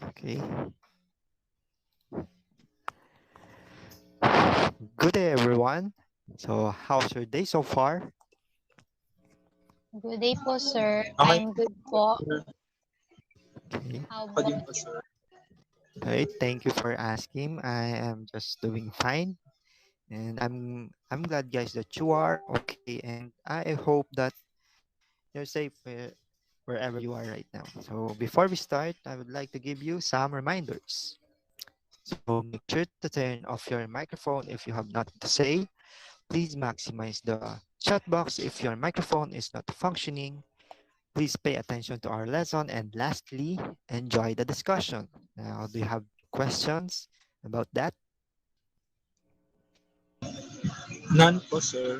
Okay. Good day, everyone. So, how's your day so far? Good day po, sir. Okay. I'm good po. Okay. How Ako din about po, you? sir. Hey, thank you for asking. I am just doing fine, and I'm glad, guys, that you are okay, and I hope that you're safe wherever you are right now. So, before we start, I would like to give you some reminders. So, make sure to turn off your microphone if you have nothing to say. Please maximize the chat box if your microphone is not functioning. Please pay attention to our lesson. And lastly, enjoy the discussion. Now, do you have questions about that? None po, sir.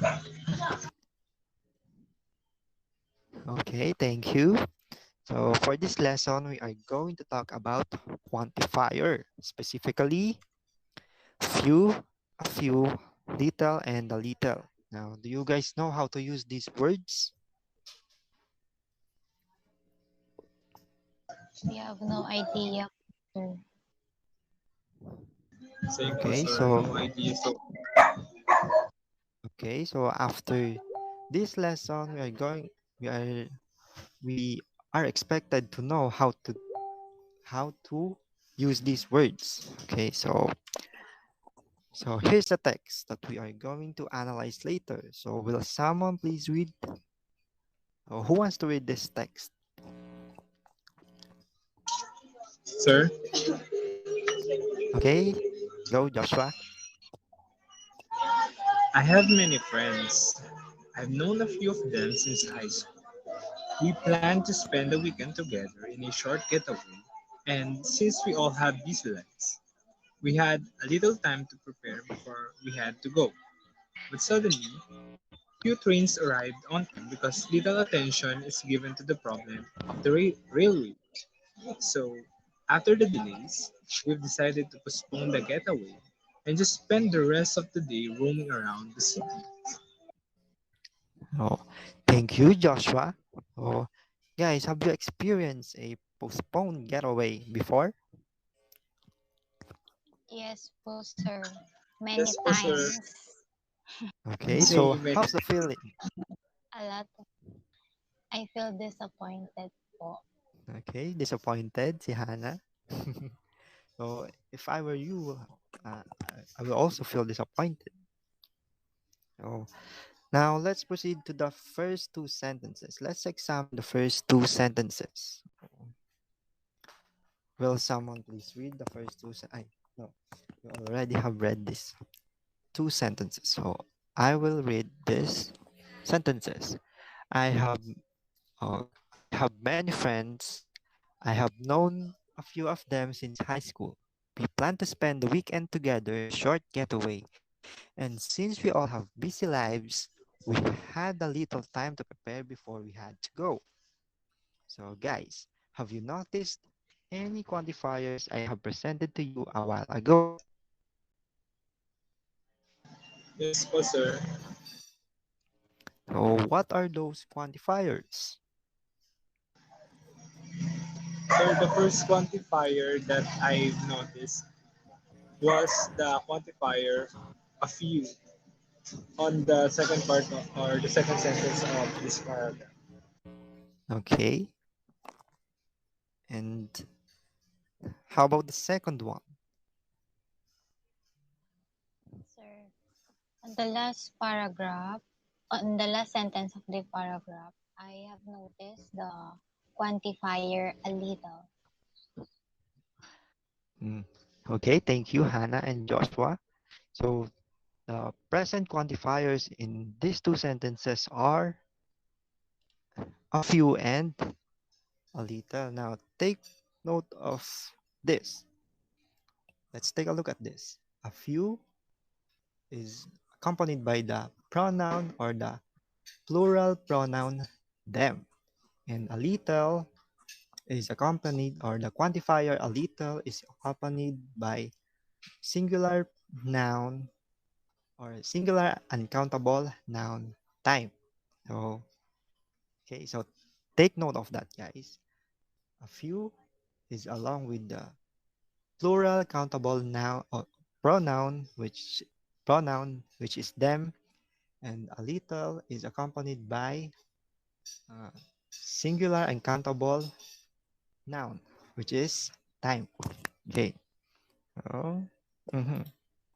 Okay, thank you. So for this lesson, we are going to talk about quantifier, specifically few, a few, little, and a little. Now, do you guys know how to use these words? We have no idea, sir. Same po, Okay, sir. so No idea. So, after this lesson, we are we are expected to know how to use these words. Okay, so here's the text that we are going to analyze later. So will someone please read? Who wants to read this text? sir, Okay, go Joshua. I have many friends. I've known a few of them since high school. We plan to spend the weekend together in a short getaway. And since we all have busy lives, we had a little time to prepare before we had to go. But suddenly, few trains arrived on time because little attention is given to the problem of the railway. So, after the delays, we've decided to postpone the getaway and just spend the rest of the day roaming around the city. Oh, thank you, Joshua. Oh, guys, have you experienced a postponed getaway before? Yes po, sir. Many Yes po, sir. times. Okay, so Same. how's the feeling? A lot. I feel disappointed po. Okay, disappointed si Hannah. So if I were you, I will also feel disappointed. So now let's proceed to the first two sentences. Let's examine the first two sentences. Will someone please read the first two? No, you already have read this two sentences. So I will read this sentences. I have I have many friends. I have known a few of them since high school. We plan to spend the weekend together in a short getaway. And since we all have busy lives, we had a little time to prepare before we had to go. So, guys, have you noticed any quantifiers I have presented to you a while ago? Yes po, sir. So, what are those quantifiers? So the first quantifier that I've noticed was the quantifier a few on the second part of, or the second sentence of this paragraph. Okay. And how about the second one? Sir, on the last paragraph, on the last sentence of the paragraph, I have noticed the quantifier a little. Mm. Okay, thank you, Hannah and Joshua. So, the present quantifiers in these two sentences are a few and a little. Now, take note of this. Let's take a look at this. A few is accompanied by the pronoun or the plural pronoun them. And a little is accompanied, or the quantifier a little is accompanied by singular noun or singular uncountable noun time. So, okay, so take note of that, guys. A few is along with the plural countable noun or pronoun which is them, and a little is accompanied by uh, singular and countable noun which is time. Okay. So, mhm.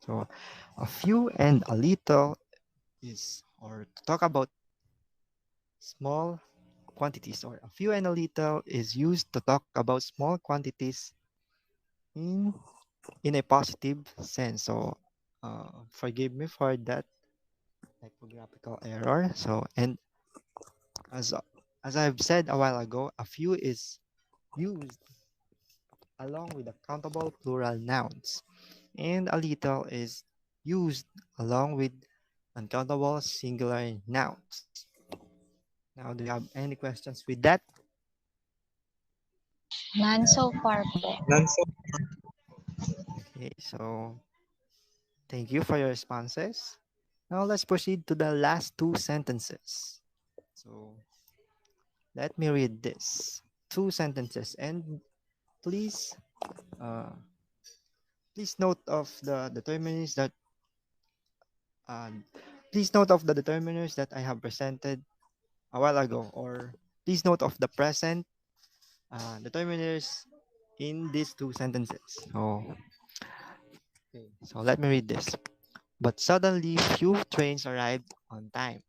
So a few and a little is, or to talk about small quantities, or a few and a little is used to talk about small quantities in in a positive sense. So forgive me for that typographical error. So, and as as I've said a while ago, a few is used along with the countable plural nouns, and a little is used along with uncountable singular nouns. Now, do you have any questions with that? None so far po. None so. Okay, so thank you for your responses. Now let's proceed to the last two sentences. So let me read this two sentences, and please uh, please note of the determinants that uh, please note of the determinants that I have presented a while ago, or please note of the present determiners in these two sentences. So let me read this. But suddenly, few trains arrived on time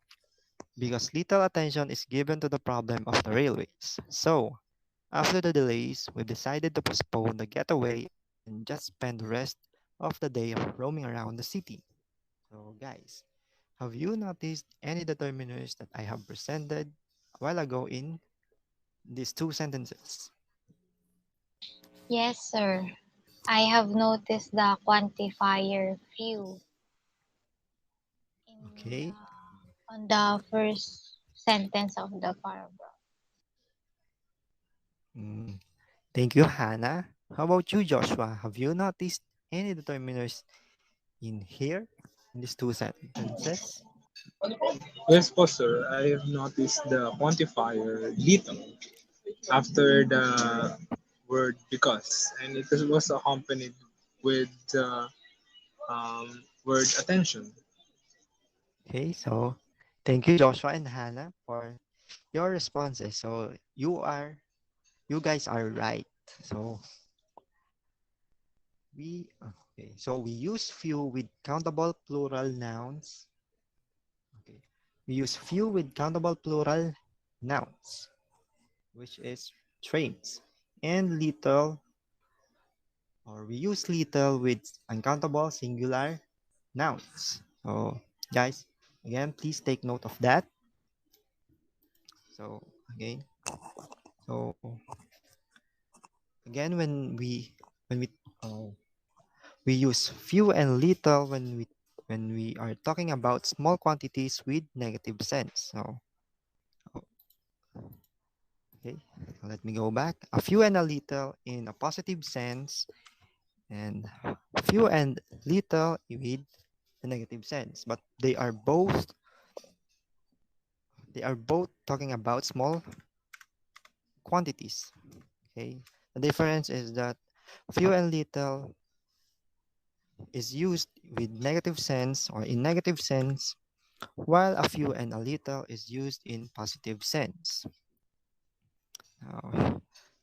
because little attention is given to the problem of the railways. So, after the delays, we decided to postpone the getaway and just spend the rest of the day roaming around the city. So, guys, have you noticed any determiners that I have presented a while ago in these two sentences? Yes, sir. I have noticed the quantifier few in Okay. on the first sentence of the paragraph. Mm, thank you, Hannah. How about you, Joshua? Have you noticed any determiners in here in these two sentences? Yes, po, sir. I have noticed the quantifier little after the word because, and it was accompanied with the word attention. Okay, so thank you, Joshua and Hannah, for your responses. So you guys are right. So we use few with countable plural nouns. Okay, we use few with countable plural nouns, which is trains, and little, or we use little with uncountable singular nouns. So guys, again, please take note of that. So again, so again, uh, we use few and little when we are talking about small quantities with negative sense. So okay, let me go back. A few and a little in a positive sense, and few and little with the negative sense. But they are both talking about small quantities. Okay, the difference is that few and little is used with negative sense or in negative sense, while a few and a little is used in positive sense.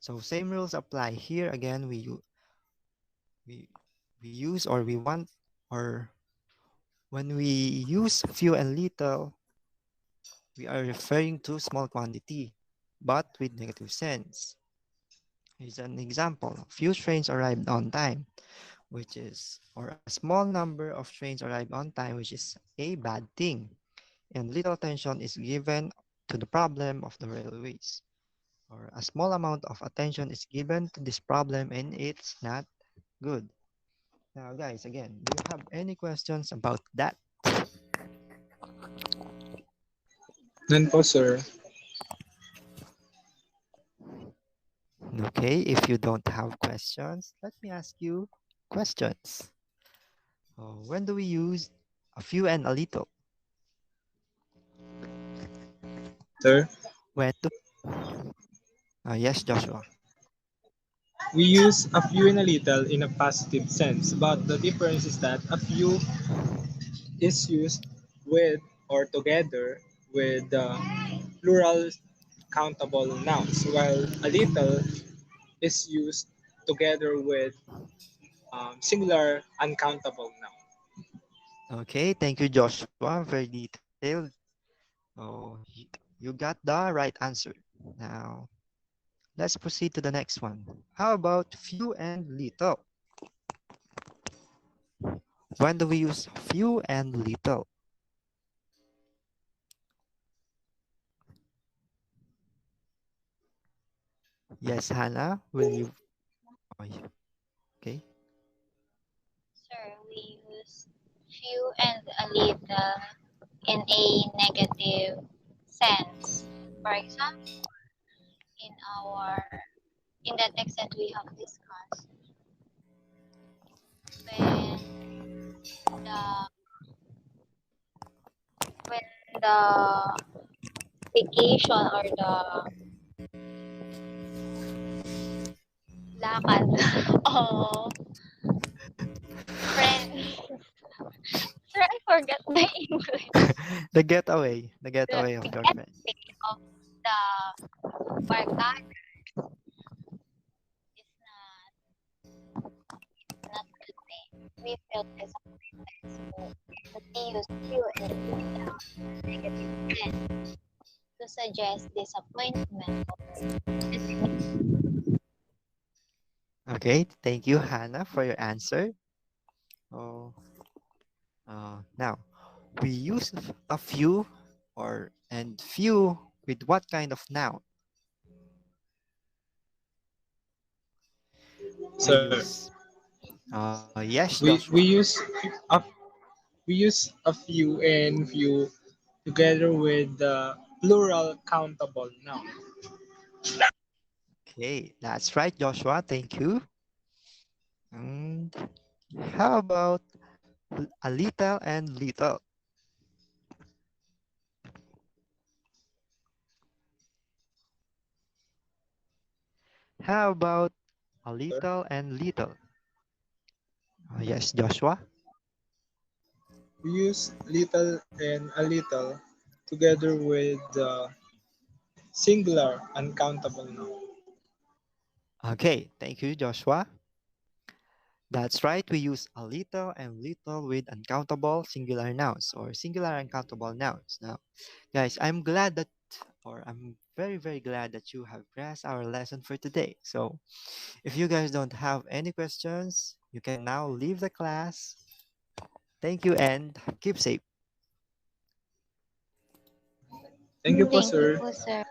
So same rules apply here. Again, we we use or we want or when we use few and little, we are referring to small quantity, but with negative sense. Here's an example. Few trains arrived on time, which is, or a small number of trains arrived on time, which is a bad thing. And little attention is given to the problem of the railways, or a small amount of attention is given to this problem and it's not good. Now, guys, again, do you have any questions about that? None po, sir. Okay, if you don't have questions, let me ask you questions. When do we use a few and a little? Sir, When do? Yes, Joshua. We use a few and a little in a positive sense, but the difference is that a few is used with or together with plural countable nouns, while a little is used together with singular uncountable noun. Okay, thank you, Joshua. Very detailed. Oh, you got the right answer. Now, let's proceed to the next one. How about few and little? When do we use few and little? Yes, Hannah, will you? Oh, okay. Sir, we use few and a little in a negative sense. For example, in our in the text that we have discussed, when the when the vacation or the lakad of friends. Sir, I forgot my English. The getaway The of your friend. getaway of the barkada is not the same. We felt disappointed, so we use few and little negative sense to suggest disappointment or pessimism. Okay, thank you, Hannah, for your answer. Oh, now we use a few or and few with what kind of noun? We Sir, use. Yes, we, Joshua. we use a, we use a few and few together with the plural countable noun. Okay, that's right, Joshua. Thank you. And how about a little and little? How about a Sir, little and little? Yes, Joshua. we use little and a little together with the singular uncountable noun. Okay, thank you, Joshua. That's right, we use a little and little with uncountable singular nouns or singular uncountable nouns. Now, guys, I'm very, very glad that you have grasped our lesson for today. So, if you guys don't have any questions, you can now leave the class. Thank you and keep safe. Thank you po, Thank you sir. po, sir.